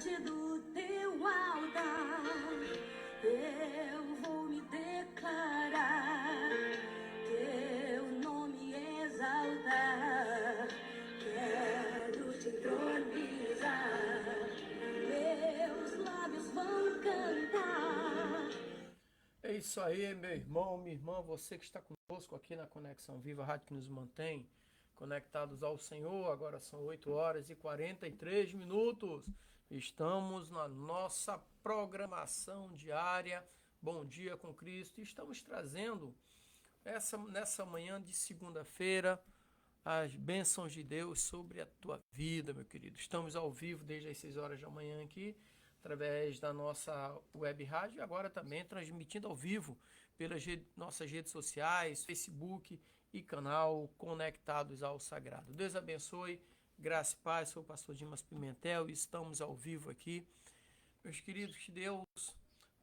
diante do teu altar, eu vou me declarar, teu nome exaltar. Quero te entronizar, meus lábios vão cantar. É isso aí, meu irmão, minha irmã, você que está conosco aqui na Conexão Viva, a rádio que nos mantém conectados ao Senhor. Agora são 8 horas e 43 minutos. Estamos na nossa programação diária, Bom Dia com Cristo. E estamos trazendo nessa manhã de segunda-feira as bênçãos de Deus sobre a tua vida, meu querido. Estamos ao vivo desde as 6 horas da manhã aqui, através da nossa web rádio, e agora também transmitindo ao vivo pelas nossas redes sociais, Facebook e canal Conectados ao Sagrado. Deus abençoe, graça e paz. Sou o pastor Dimas Pimentel e estamos ao vivo aqui. Meus queridos, que Deus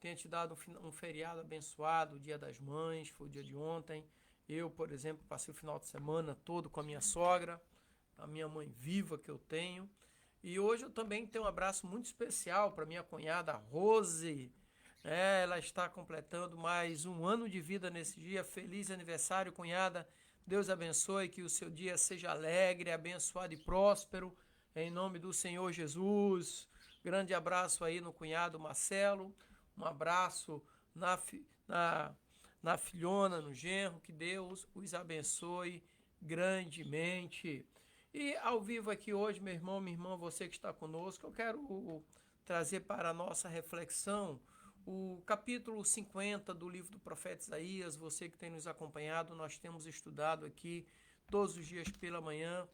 tenha te dado um feriado abençoado, o Dia das Mães, foi o dia de ontem. Eu, por exemplo, passei o final de semana todo com a minha sogra, a minha mãe viva que eu tenho. E hoje eu também tenho um abraço muito especial para minha cunhada Rose. Ela está completando mais um ano de vida nesse dia. Feliz aniversário, cunhada. Deus abençoe, que o seu dia seja alegre, abençoado e próspero. Em nome do Senhor Jesus. Grande abraço aí no cunhado Marcelo. Um abraço na filhona, no genro. Que Deus os abençoe grandemente. E ao vivo aqui hoje, meu irmão, minha irmã, você que está conosco, eu quero trazer para a nossa reflexão o capítulo 50 do livro do profeta Isaías. Você que tem nos acompanhado, nós temos estudado aqui todos os dias pela manhã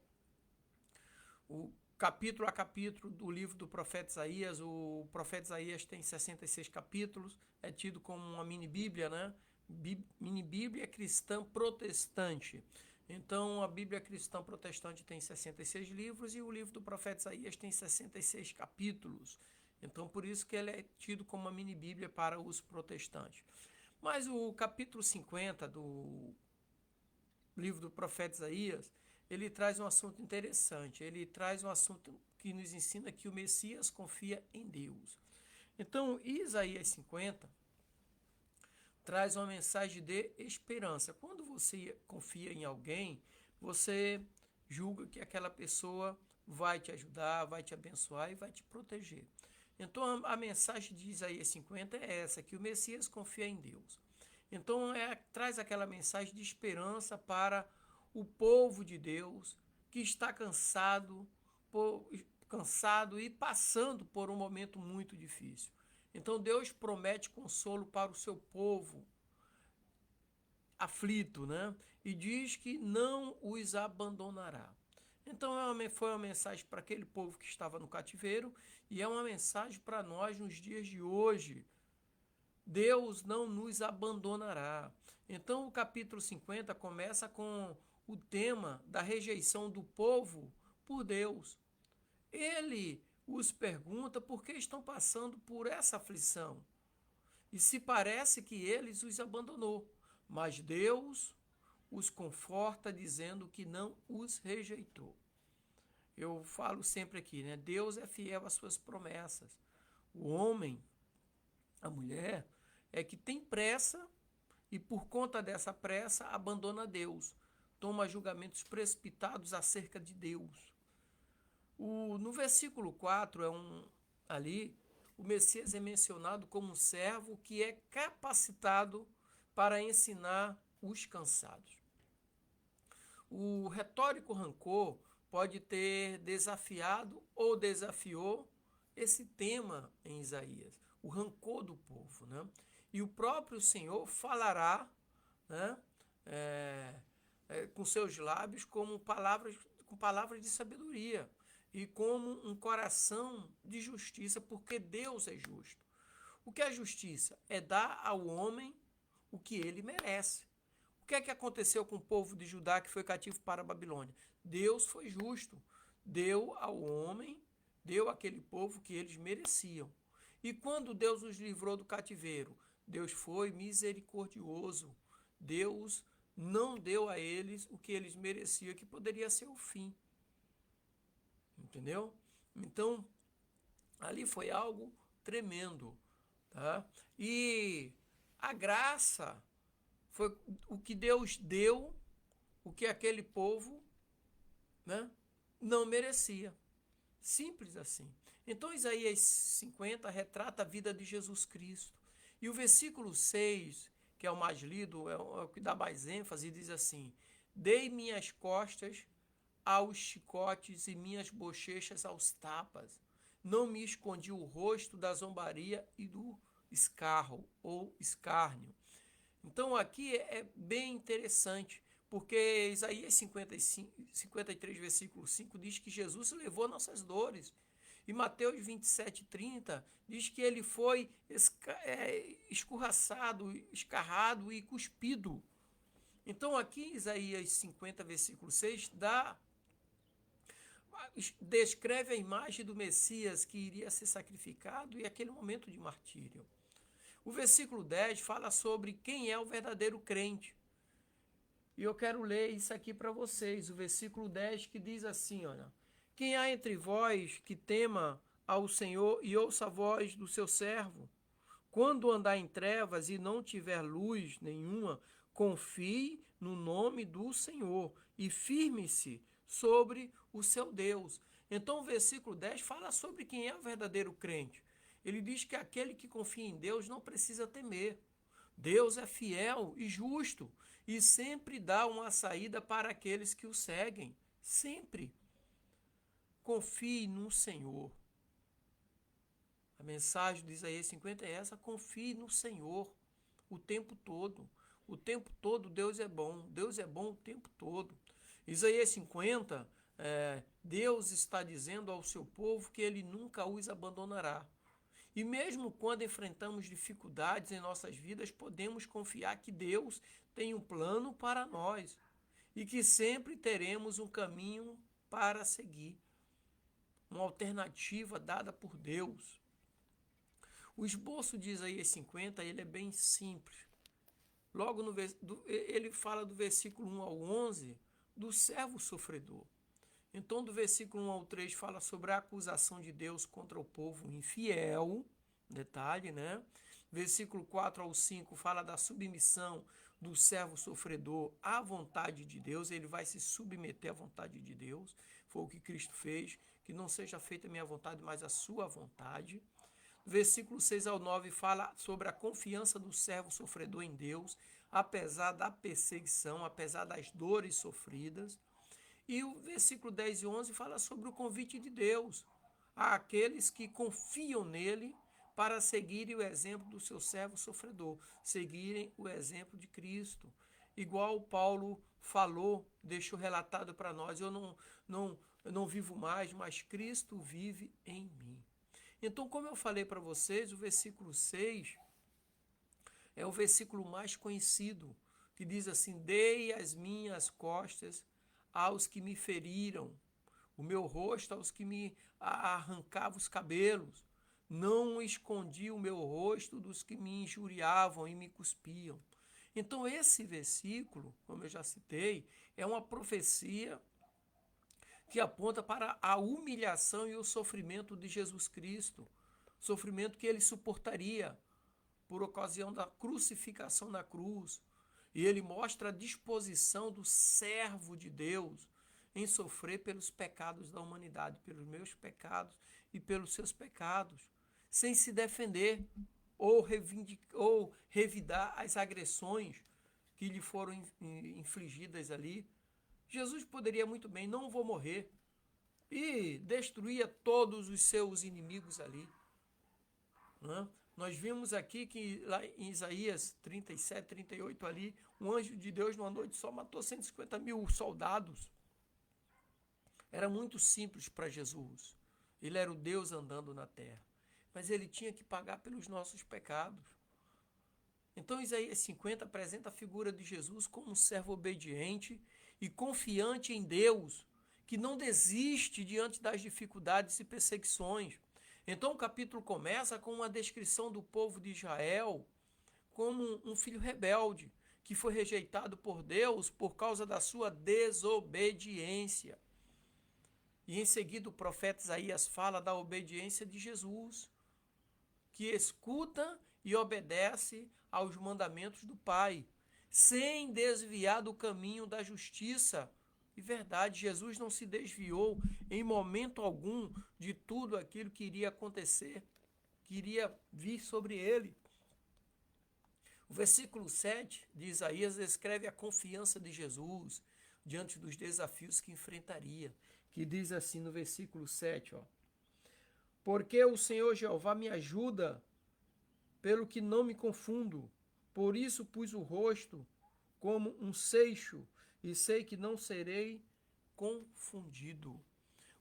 o capítulo a capítulo do livro do profeta Isaías. O profeta Isaías tem 66 capítulos, é tido como uma mini bíblia, né? Mini bíblia cristã protestante. Então, a Bíblia cristã protestante tem 66 livros e o livro do profeta Isaías tem 66 capítulos. Então, por isso que ele é tido como uma mini bíblia para os protestantes. Mas o capítulo 50 do livro do profeta Isaías, ele traz um assunto interessante. Ele traz um assunto que nos ensina que o Messias confia em Deus. Então, Isaías 50 traz uma mensagem de esperança. Quando você confia em alguém, você julga que aquela pessoa vai te ajudar, vai te abençoar e vai te proteger. Então, a mensagem de Isaías 50 é essa, que o Messias confia em Deus. Então, traz aquela mensagem de esperança para o povo de Deus que está cansado e passando por um momento muito difícil. Então, Deus promete consolo para o seu povo aflito, né? E diz que não os abandonará. Então, foi uma mensagem para aquele povo que estava no cativeiro e é uma mensagem para nós nos dias de hoje. Deus não nos abandonará. Então, o capítulo 50 começa com o tema da rejeição do povo por Deus. Ele os pergunta por que estão passando por essa aflição. E se parece que eles os abandonou, mas Deus os conforta dizendo que não os rejeitou. Eu falo sempre aqui, né? Deus é fiel às suas promessas. O homem, a mulher, é que tem pressa e por conta dessa pressa abandona Deus, toma julgamentos precipitados acerca de Deus. No versículo 4, ali, o Messias é mencionado como um servo que é capacitado para ensinar os cansados. O retórico rancor pode ter desafiado ou desafiou esse tema em Isaías, o rancor do povo, né? E o próprio Senhor falará, né, com seus lábios com palavras de sabedoria e como um coração de justiça, porque Deus é justo. O que é justiça? É dar ao homem o que ele merece. O que é que aconteceu com o povo de Judá que foi cativo para a Babilônia? Deus foi justo, deu ao homem, deu àquele povo que eles mereciam. E quando Deus os livrou do cativeiro, Deus foi misericordioso. Deus não deu a eles o que eles mereciam, que poderia ser o fim. Entendeu? Então, Ali foi algo tremendo, tá? E a graça foi o que Deus deu, o que aquele povo, né, não merecia. Simples assim. Então Isaías 50 retrata a vida de Jesus Cristo. E o versículo 6, que é o mais lido, é o que dá mais ênfase, diz assim: Dei minhas costas aos chicotes e minhas bochechas aos tapas. Não me escondi o rosto da zombaria e do escarro ou escárnio. Então aqui é bem interessante, porque Isaías 53, versículo 5 diz que Jesus levou nossas dores. E Mateus 27:30 diz que ele foi escorraçado, escarrado e cuspido. Então aqui Isaías 50, versículo 6 descreve a imagem do Messias que iria ser sacrificado e aquele momento de martírio. O versículo 10 fala sobre quem é o verdadeiro crente. E eu quero ler isso aqui para vocês, o versículo 10 que diz assim, olha: Quem há entre vós que tema ao Senhor e ouça a voz do seu servo? Quando andar em trevas e não tiver luz nenhuma, confie no nome do Senhor e firme-se sobre o seu Deus. Então o versículo 10 fala sobre quem é o verdadeiro crente. Ele diz que aquele que confia em Deus não precisa temer. Deus é fiel e justo e sempre dá uma saída para aqueles que o seguem. Sempre. Confie no Senhor. A mensagem de Isaías 50 é essa: confie no Senhor o tempo todo. O tempo todo Deus é bom. Deus é bom o tempo todo. Isaías 50, Deus está dizendo ao seu povo que ele nunca os abandonará. E mesmo quando enfrentamos dificuldades em nossas vidas, podemos confiar que Deus tem um plano para nós e que sempre teremos um caminho para seguir, uma alternativa dada por Deus. O esboço de Isaías 50 ele é bem simples. Logo ele fala do versículo 1 ao 11 do servo sofredor. Então, do versículo 1 ao 3 fala sobre a acusação de Deus contra o povo infiel, detalhe, né? Versículo 4 ao 5 fala da submissão do servo sofredor à vontade de Deus. Ele vai se submeter à vontade de Deus. Foi o que Cristo fez. Que não seja feita a minha vontade, mas a sua vontade. Versículo 6 ao 9 fala sobre a confiança do servo sofredor em Deus, apesar da perseguição, apesar das dores sofridas. E o versículo 10 e 11 fala sobre o convite de Deus àqueles que confiam nele para seguirem o exemplo do seu servo sofredor, seguirem o exemplo de Cristo. Igual Paulo falou, deixou relatado para nós: eu não vivo mais, mas Cristo vive em mim. Então, como eu falei para vocês, o versículo 6 é o versículo mais conhecido, que diz assim: Dei as minhas costas aos que me feriram, o meu rosto aos que me arrancavam os cabelos. Não escondi o meu rosto dos que me injuriavam e me cuspiam. Então, esse versículo, como eu já citei, é uma profecia que aponta para a humilhação e o sofrimento de Jesus Cristo, sofrimento que ele suportaria por ocasião da crucificação na cruz. E ele mostra a disposição do servo de Deus em sofrer pelos pecados da humanidade, pelos meus pecados e pelos seus pecados, sem se defender ou revidar as agressões que lhe foram infligidas ali. Jesus poderia muito bem: não vou morrer, e destruía todos os seus inimigos ali. Não é? Nós vimos aqui que lá em Isaías 37, 38 ali, um anjo de Deus numa noite só matou 150 mil soldados. Era muito simples para Jesus. Ele era o Deus andando na terra. Mas ele tinha que pagar pelos nossos pecados. Então Isaías 50 apresenta a figura de Jesus como um servo obediente e confiante em Deus, que não desiste diante das dificuldades e perseguições. Então o capítulo começa com uma descrição do povo de Israel como um filho rebelde, que foi rejeitado por Deus por causa da sua desobediência. E em seguida o profeta Isaías fala da obediência de Jesus, que escuta e obedece aos mandamentos do Pai, sem desviar do caminho da justiça e verdade. Jesus não se desviou em momento algum de tudo aquilo que iria acontecer, que iria vir sobre ele. O versículo 7 de Isaías descreve a confiança de Jesus diante dos desafios que enfrentaria, que diz assim no versículo 7, ó: porque o Senhor Jeová me ajuda, pelo que não me confundo, por isso pus o rosto como um seixo, e sei que não serei confundido.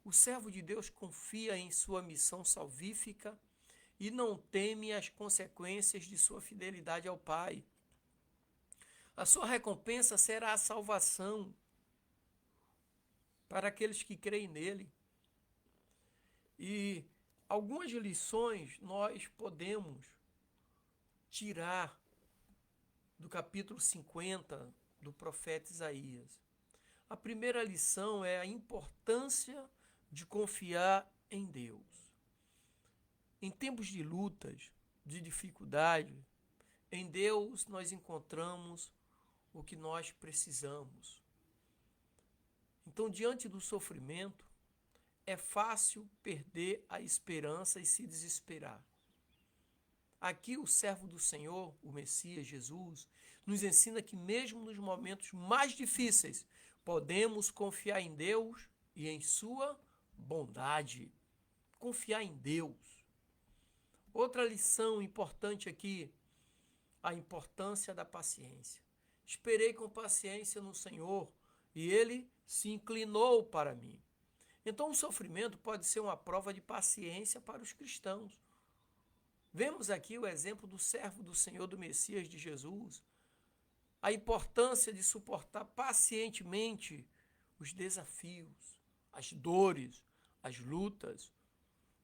O servo de Deus confia em sua missão salvífica e não teme as consequências de sua fidelidade ao Pai. A sua recompensa será a salvação para aqueles que creem nele. E algumas lições nós podemos tirar do capítulo 50 do profeta Isaías. A primeira lição é a importância de confiar em Deus. Em tempos de lutas, de dificuldade, em Deus nós encontramos o que nós precisamos. Então, diante do sofrimento, é fácil perder a esperança e se desesperar. Aqui o servo do Senhor, o Messias Jesus, nos ensina que mesmo nos momentos mais difíceis, podemos confiar em Deus e em sua bondade. Confiar em Deus. Outra lição importante aqui, a importância da paciência. Esperei com paciência no Senhor e Ele se inclinou para mim. Então o sofrimento pode ser uma prova de paciência para os cristãos. Vemos aqui o exemplo do servo do Senhor, do Messias de Jesus, a importância de suportar pacientemente os desafios, as dores, as lutas.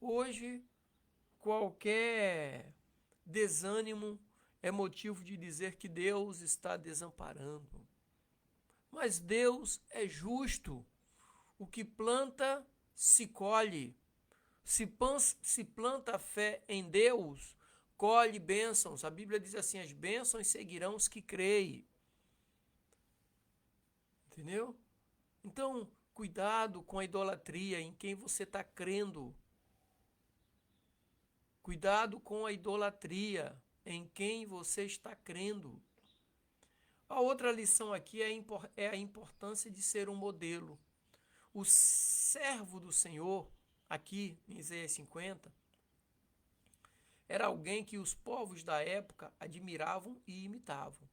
Hoje, qualquer desânimo é motivo de dizer que Deus está desamparando. Mas Deus é justo. O que planta, se colhe. Se planta a fé em Deus, colhe bênçãos. A Bíblia diz assim: as bênçãos seguirão os que creem. Entendeu? Então, cuidado com a idolatria em quem você está crendo. Cuidado com a idolatria em quem você está crendo. A outra lição aqui é a importância de ser um modelo. O servo do Senhor, aqui em Isaías 50, era alguém que os povos da época admiravam e imitavam.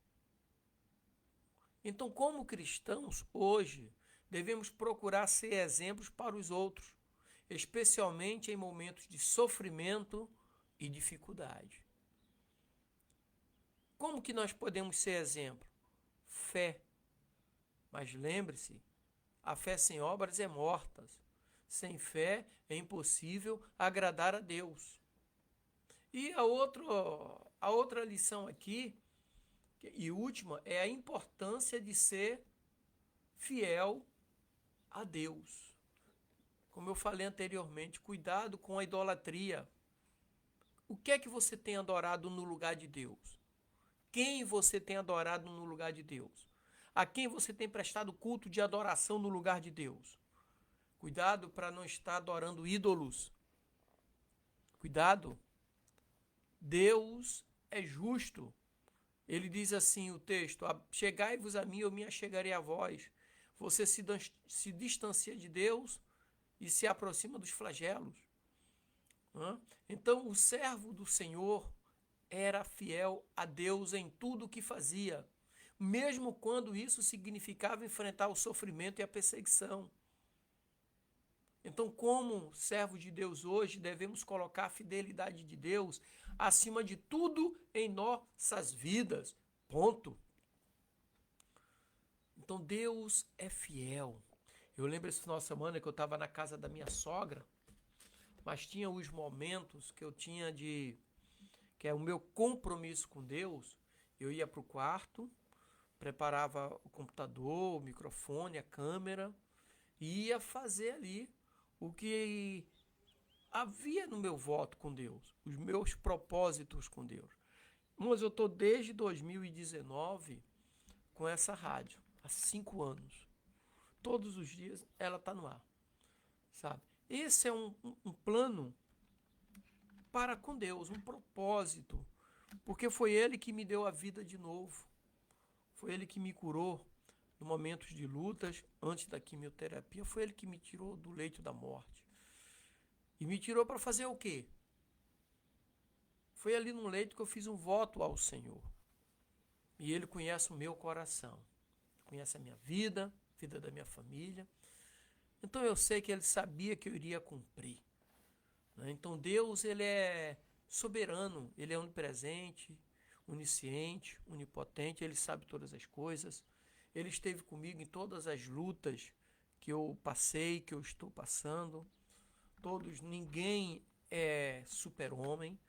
Então, como cristãos, hoje, devemos procurar ser exemplos para os outros, especialmente em momentos de sofrimento e dificuldade. Como que nós podemos ser exemplo? Fé. Mas lembre-se, a fé sem obras é morta. Sem fé é impossível agradar a Deus. E a outra lição aqui, e última, é a importância de ser fiel a Deus. Como eu falei anteriormente, cuidado com a idolatria. O que é que você tem adorado no lugar de Deus? Quem você tem adorado no lugar de Deus? A quem você tem prestado culto de adoração no lugar de Deus? Cuidado para não estar adorando ídolos. Cuidado. Deus é justo. Ele diz assim, o texto: chegai-vos a mim, eu me achegarei a vós. Você se distancia de Deus e se aproxima dos flagelos. Então, o servo do Senhor era fiel a Deus em tudo o que fazia, mesmo quando isso significava enfrentar o sofrimento e a perseguição. Então, como servo de Deus hoje, devemos colocar a fidelidade de Deus acima de tudo em nossas vidas. Ponto. Então, Deus é fiel. Eu lembro esse final de semana que eu estava na casa da minha sogra, mas tinha os momentos que eu tinha que é o meu compromisso com Deus. Eu ia para o quarto, preparava o computador, o microfone, a câmera, e ia fazer ali o que havia no meu voto com Deus, os meus propósitos com Deus. Mas eu estou desde 2019 com essa rádio, há 5 anos. Todos os dias ela está no ar, sabe? Esse é um plano para com Deus, um propósito, porque foi Ele que me deu a vida de novo. Foi Ele que me curou no momentos de lutas, antes da quimioterapia. Foi Ele que me tirou do leito da morte. E me tirou para fazer o quê? Foi ali no leito que eu fiz um voto ao Senhor. E Ele conhece o meu coração. Conhece a minha vida, a vida da minha família. Então eu sei que Ele sabia que eu iria cumprir. Então Deus, Ele é soberano, Ele é onipresente, onisciente, onipotente, Ele sabe todas as coisas. Ele esteve comigo em todas as lutas que eu passei, que eu estou passando. Ninguém é super-homem,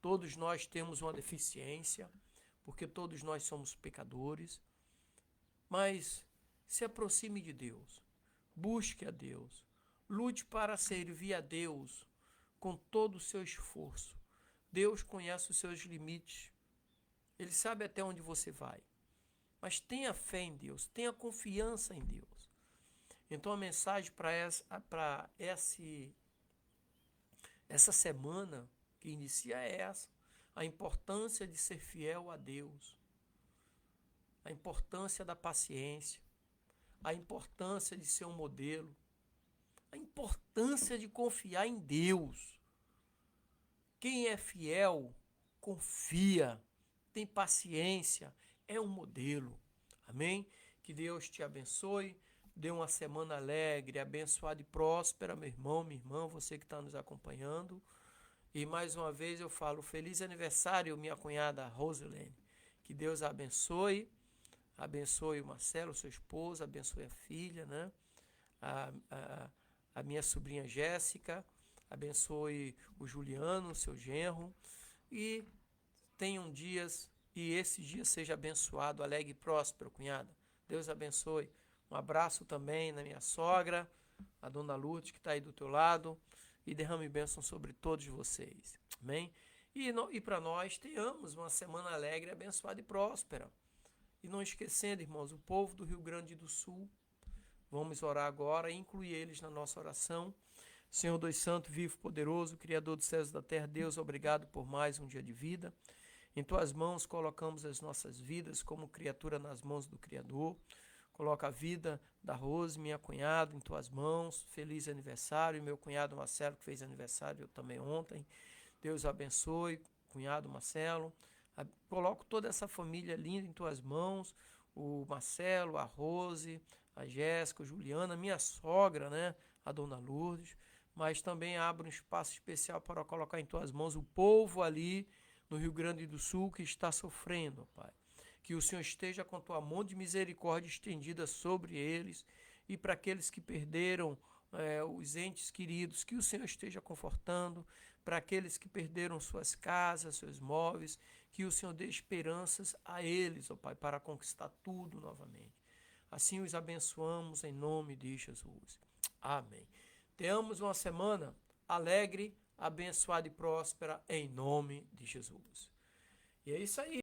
todos nós temos uma deficiência, porque todos nós somos pecadores. Mas se aproxime de Deus, busque a Deus, lute para servir a Deus com todo o seu esforço. Deus conhece os seus limites, Ele sabe até onde você vai. Mas tenha fé em Deus, tenha confiança em Deus. Então a mensagem para essa semana que inicia é essa: a importância de ser fiel a Deus, a importância da paciência, a importância de ser um modelo, a importância de confiar em Deus. Quem é fiel, confia, tem paciência, é um modelo. Amém? Que Deus te abençoe, dê uma semana alegre, abençoada e próspera, meu irmão, minha irmã, você que está nos acompanhando. E mais uma vez eu falo, feliz aniversário, minha cunhada Rosilene. Que Deus a abençoe o Marcelo, sua esposa, abençoe a filha, né? A minha sobrinha Jéssica, abençoe o Juliano, seu genro, e tenham dias, e esse dia seja abençoado, alegre e próspero, cunhada. Deus abençoe. Um abraço também na minha sogra, a dona Lourdes, que está aí do teu lado, e derrame bênção sobre todos vocês. Amém? E para nós, tenhamos uma semana alegre, abençoada e próspera. E não esquecendo, irmãos, o povo do Rio Grande do Sul, vamos orar agora e incluir eles na nossa oração. Senhor Deus Santo, vivo, poderoso, Criador dos céus e da terra, Deus, obrigado por mais um dia de vida. Em tuas mãos colocamos as nossas vidas como criatura nas mãos do Criador. Coloca a vida da Rose, minha cunhada, em tuas mãos. Feliz aniversário. Meu cunhado Marcelo, que fez aniversário também ontem. Deus abençoe, cunhado Marcelo. Coloco toda essa família linda em tuas mãos. O Marcelo, a Rose, a Jéssica, a Juliana, minha sogra, né? A dona Lourdes. Mas também abro um espaço especial para colocar em tuas mãos o povo ali no Rio Grande do Sul que está sofrendo, Pai. Que o Senhor esteja com tua mão de misericórdia estendida sobre eles, e para aqueles que perderam os entes queridos, que o Senhor esteja confortando, para aqueles que perderam suas casas, seus móveis, que o Senhor dê esperanças a eles, ó Pai, para conquistar tudo novamente. Assim os abençoamos em nome de Jesus. Amém. Tenhamos uma semana alegre, abençoada e próspera em nome de Jesus. E é isso aí.